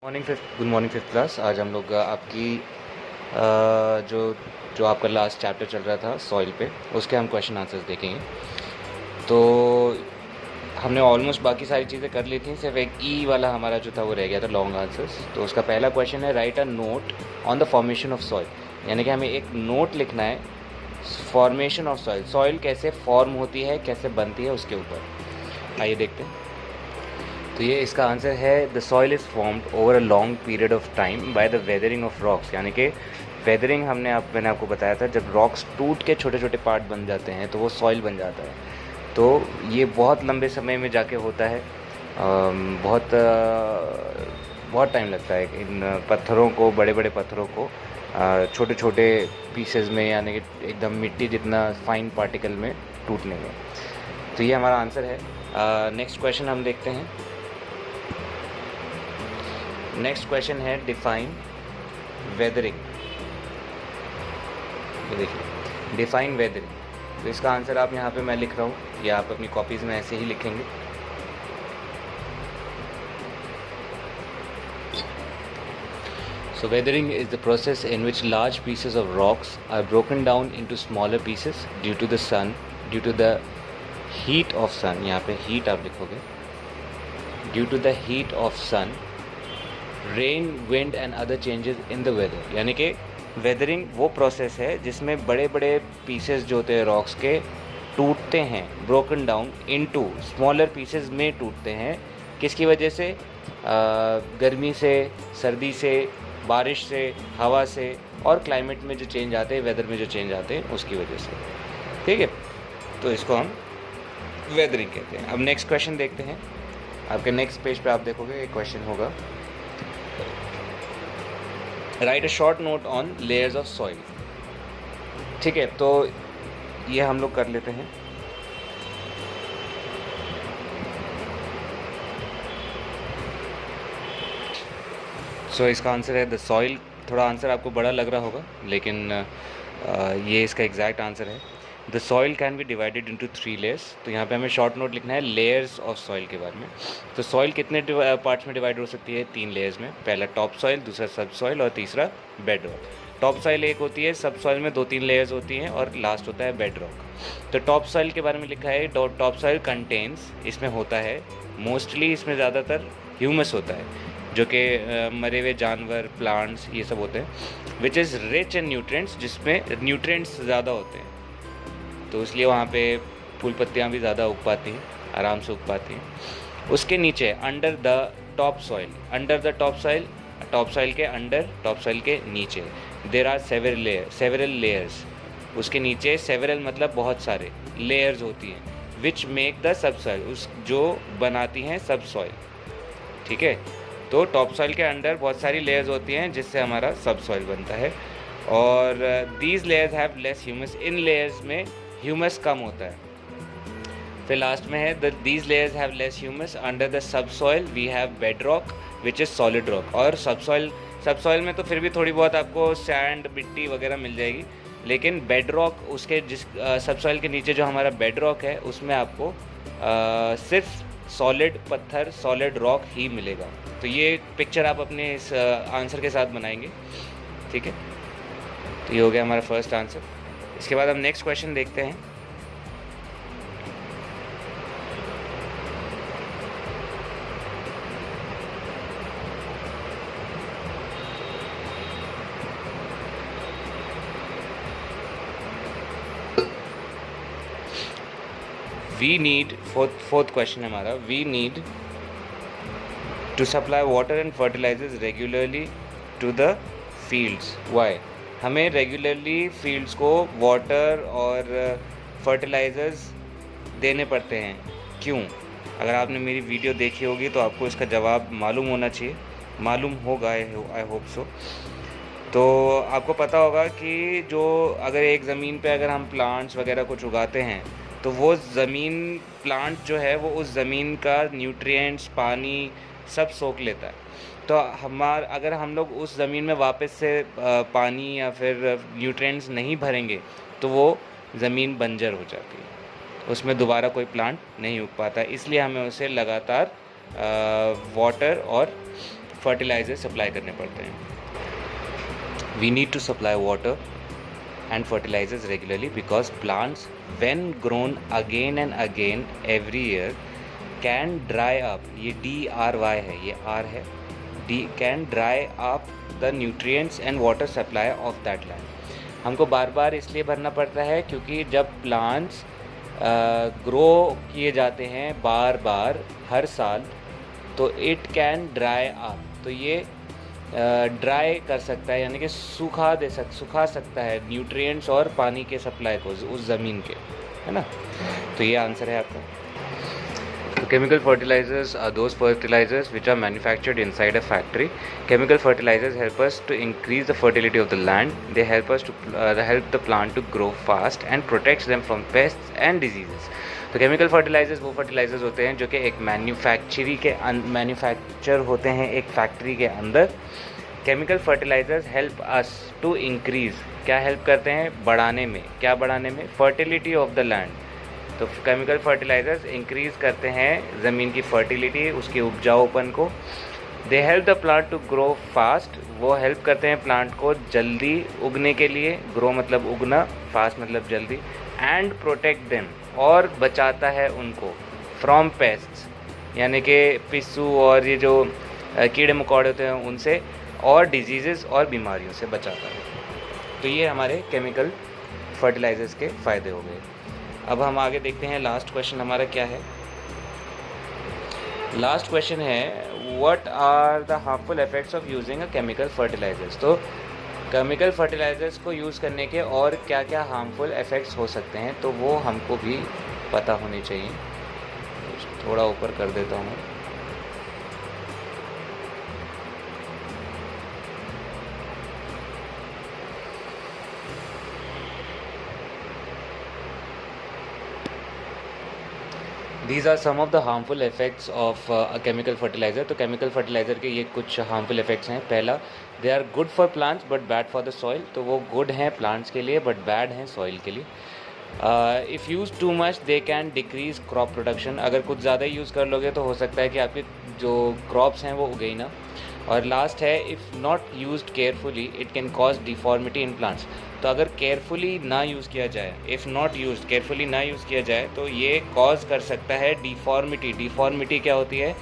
Good morning fifth class. आज हम लोग आपकी जो जो आपका लास्ट चैप्टर चल रहा था सॉइल पे, उसके हम क्वेश्चन आंसर्स देखेंगे। तो हमने ऑलमोस्ट बाकी सारी चीज़ें कर ली थी, सिर्फ एक ई वाला हमारा जो था वो रह गया था, लॉन्ग आंसर्स। तो उसका पहला क्वेश्चन है, right a note on the formation of soil. यानी कि हमें एक नोट लिखना है फॉर्मेशन ऑफ सॉइल, सॉइल कैसे फॉर्म होती है, कैसे बनती है, उसके ऊपर। आइए देखते हैं। तो ये इसका आंसर है, the soil is formed over a long period of time by the weathering of rocks. यानी कि वेदरिंग मैंने आपको बताया था, जब रॉक्स टूट के छोटे छोटे पार्ट बन जाते हैं तो वो सॉइल बन जाता है। तो ये बहुत लंबे समय में जाके होता है, बहुत टाइम लगता है इन पत्थरों को, बड़े बड़े पत्थरों को छोटे छोटे पीसेस में, यानी कि एकदम मिट्टी जितना फाइन पार्टिकल में टूटने में। तो ये हमारा आंसर है। नेक्स्ट क्वेश्चन हम देखते हैं। नेक्स्ट क्वेश्चन है, डिफाइन वेदरिंग। ये देखिए, डिफाइन वेदरिंग। तो इसका आंसर आप यहाँ पे मैं लिख रहा हूँ, या आप अपनी कॉपीज़ में ऐसे ही लिखेंगे। So weathering is the process in which large pieces of rocks are broken down into smaller pieces due to the sun, due to the heat of sun। यहाँ पे heat आप लिखोगे, due to the heat of sun, rain, wind and other changes in the weather। यानी कि weathering वो process है जिसमें बड़े बड़े पीसेस जो होते हैं रॉक्स के टूटते हैं, broken down into smaller pieces में टूटते हैं। किसकी वजह से? गर्मी से, सर्दी से, बारिश से, हवा से, और क्लाइमेट में जो चेंज आते हैं, वेदर में जो चेंज आते हैं, उसकी वजह से। ठीक है, तो इसको हम वेदरिंग कहते हैं। अब नेक्स्ट क्वेश्चन देखते हैं। आपके नेक्स्ट पेज पे आप देखोगे एक क्वेश्चन होगा, right a short note on layers of soil. ठीक है, तो ये हम लोग कर लेते हैं। सो इसका आंसर है द सॉइल। थोड़ा आंसर आपको बड़ा लग रहा होगा, लेकिन ये इसका एग्जैक्ट आंसर है। The soil can be divided into 3 layers. तो यहाँ पे हमें शॉर्ट नोट लिखना है लेयर्स ऑफ सॉइल के बारे में। तो सॉइल कितने पार्ट्स में डिवाइड हो सकती है? 3 लेयर्स में। पहला टॉप सॉइल, दूसरा सब सॉइल, और तीसरा बेड रॉक। टॉप सॉइल एक होती है, सब सॉइल में 2-3 लेयर्स होती हैं, और लास्ट होता है बेड रॉक। तो टॉप सॉइल के बारे में लिखा है, टॉप सॉइल कंटेन्स, इसमें होता है मोस्टली, इसमें ज़्यादातर ह्यूमस होता है, जो कि मरे हुए जानवर, प्लांट्स, ये सब होते हैं, which is rich in nutrients, जिसमें न्यूट्रिएंट्स ज़्यादा होते हैं। तो इसलिए वहाँ पे फूल पत्तियाँ भी ज़्यादा उग पाती हैं, आराम से उग पाती हैं। उसके नीचे under the top soil, under the top soil, top soil के अंडर, टॉप सॉइल के नीचे, देर आर सेवरल लेयर्स। उसके नीचे सेवरल मतलब बहुत सारे लेयर्स होती हैं, which make the sub soil, उस जो बनाती हैं सब सॉइल। ठीक है, तो टॉप सॉइल के अंडर बहुत सारी लेयर्स होती हैं, जिससे हमारा सब सॉइल बनता है। और these layers have less humus, इन लेयर्स में ह्यूमस कम होता है। फिर लास्ट में है, these layers have less humus, under the subsoil we have bedrock which is solid rock. और सब सॉइल में तो फिर भी थोड़ी बहुत आपको सैंड, मिट्टी वगैरह मिल जाएगी, लेकिन बेड रॉक, उसके जिस सब सॉइल के नीचे जो हमारा बेड रॉक है, उसमें आपको सिर्फ सॉलिड पत्थर, सॉलिड रॉक ही मिलेगा। तो ये पिक्चर आप अपने इस आंसर के साथ बनाएंगे। ठीक है, तो ये हो गया हमारा फर्स्ट आंसर। इसके बाद हम नेक्स्ट क्वेश्चन देखते हैं। वी नीड, फोर्थ क्वेश्चन हमारा, we need to supply water and fertilisers regularly to the fields. Why? हमें रेगुलरली फील्ड्स को वाटर और फर्टिलाइजर्स देने पड़ते हैं। क्यों? अगर आपने मेरी वीडियो देखी होगी तो आपको इसका जवाब मालूम होना चाहिए, मालूम होगा, आई होप सो। तो आपको पता होगा कि जो अगर एक ज़मीन पे अगर हम प्लांट्स वगैरह कुछ उगाते हैं, तो वो ज़मीन, प्लांट जो है वो उस ज़मीन का न्यूट्रिएंट्स, पानी सब सोख लेता है। तो अगर हम लोग उस ज़मीन में वापस से पानी या फिर न्यूट्रिएंट्स नहीं भरेंगे, तो वो ज़मीन बंजर हो जाती है, उसमें दोबारा कोई प्लांट नहीं उग पाता। इसलिए हमें उसे लगातार वाटर और फर्टिलाइजर सप्लाई करने पड़ते हैं. We need to supply water and fertilizers regularly because plants, when grown again and again every year, can dry up. ये DRY है, ये R है. Can dry up the nutrients and water supply of that land. हमको बार बार इसलिए भरना पड़ता है क्योंकि जब प्लांट्स ग्रो किए जाते हैं बार बार हर साल, तो इट कैन ड्राई अप. तो ये ड्राई कर सकता है, यानी कि सुखा सकता है न्यूट्रिएंट्स और पानी के सप्लाई को उस ज़मीन के, है ना. तो ये आंसर है आपका. तो chemical fertilisers are those fertilisers which are manufactured inside a factory. Chemical fertilisers help us to increase the fertility of the land. They help us to help the plant to grow fast and protects them from pests and diseases. तो chemical fertilisers वो fertilisers होते हैं जो कि एक manufacture होते हैं एक फैक्ट्री के अंदर. Chemical fertilisers help us to increase, क्या हेल्प करते हैं, बढ़ाने में. क्या बढ़ाने में? Fertility of the land. तो केमिकल फर्टिलाइजर्स इंक्रीज़ करते हैं ज़मीन की फर्टिलिटी, उसके उपजाऊपन को. They help the plant to grow fast. वो हेल्प करते हैं प्लांट को जल्दी उगने के लिए. ग्रो मतलब उगना, फास्ट मतलब जल्दी. एंड प्रोटेक्ट देम, और बचाता है उनको फ्रॉम पेस्ट्स, यानी कि पिस्सू और ये जो कीड़े मकोड़े होते हैं उनसे, और डिजीज़ेस और बीमारियों से बचाता है. तो ये हमारे केमिकल फर्टिलाइजर्स के फ़ायदे हो गए. अब हम आगे देखते हैं लास्ट क्वेश्चन हमारा क्या है. लास्ट क्वेश्चन है what are the harmful effects of using a chemical fertilisers. तो केमिकल फर्टिलाइजर्स को यूज़ करने के और क्या क्या हार्मफुल इफ़ेक्ट्स हो सकते हैं, तो वो हमको भी पता होने चाहिए. थोड़ा ऊपर कर देता हूँ. These are some of the harmful effects of a chemical fertilizer. तो chemical fertilizer के ये कुछ harmful effects हैं. पहला, they are good for plants but bad for the soil. तो वो good हैं plants के लिए but bad हैं soil के लिए. If used too much, they can decrease crop production. अगर कुछ ज़्यादा यूज़ कर लोगे तो हो सकता है कि आपके जो crops हैं वो उगे ही ना. और लास्ट है, if not used carefully it can cause deformity in plants. तो अगर केयरफुली ना यूज़ किया जाए, इफ़ नॉट यूज्ड केयरफुली ना यूज़ किया जाए, तो ये कॉज कर सकता है डिफॉर्मिटी. डिफॉर्मिटी क्या होती है?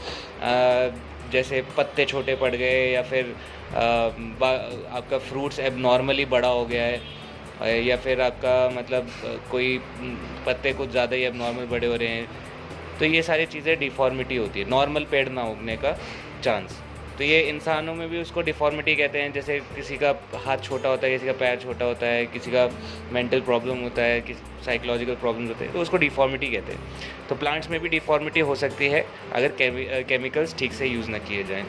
जैसे पत्ते छोटे पड़ गए, या फिर आपका फ्रूट्स एबनॉर्मली बड़ा हो गया है, या फिर आपका मतलब कोई पत्ते कुछ ज़्यादा ही एबनॉर्मल बड़े हो रहे हैं. तो ये सारी चीज़ें डिफॉर्मिटी होती है, नॉर्मल पेड़ ना उगने का चांस. तो ये इंसानों में भी उसको डिफॉर्मिटी कहते हैं. जैसे किसी का हाथ छोटा होता है, किसी का पैर छोटा होता है, किसी का मेंटल प्रॉब्लम होता है, किसी साइकोलॉजिकल प्रॉब्लम्स होते हैं, तो उसको डिफॉर्मिटी कहते हैं. तो प्लांट्स में भी डिफॉर्मिटी हो सकती है अगर केमिकल्स ठीक से यूज़ ना किए जाएँ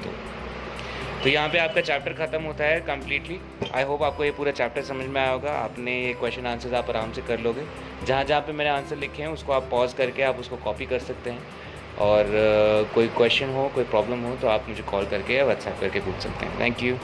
तो यहाँ पे आपका चैप्टर ख़त्म होता है कम्प्लीटली. आई होप आपको ये पूरा चैप्टर समझ में आया होगा. आपने ये क्वेश्चन आंसर्स आप आराम से कर लोगे. जहाँ जहाँ पे मैंने आंसर लिखे हैं उसको आप पॉज करके आप उसको कॉपी कर सकते हैं. और कोई क्वेश्चन हो, कोई प्रॉब्लम हो, तो आप मुझे कॉल करके या व्हाट्सएप करके पूछ सकते हैं. Thank you.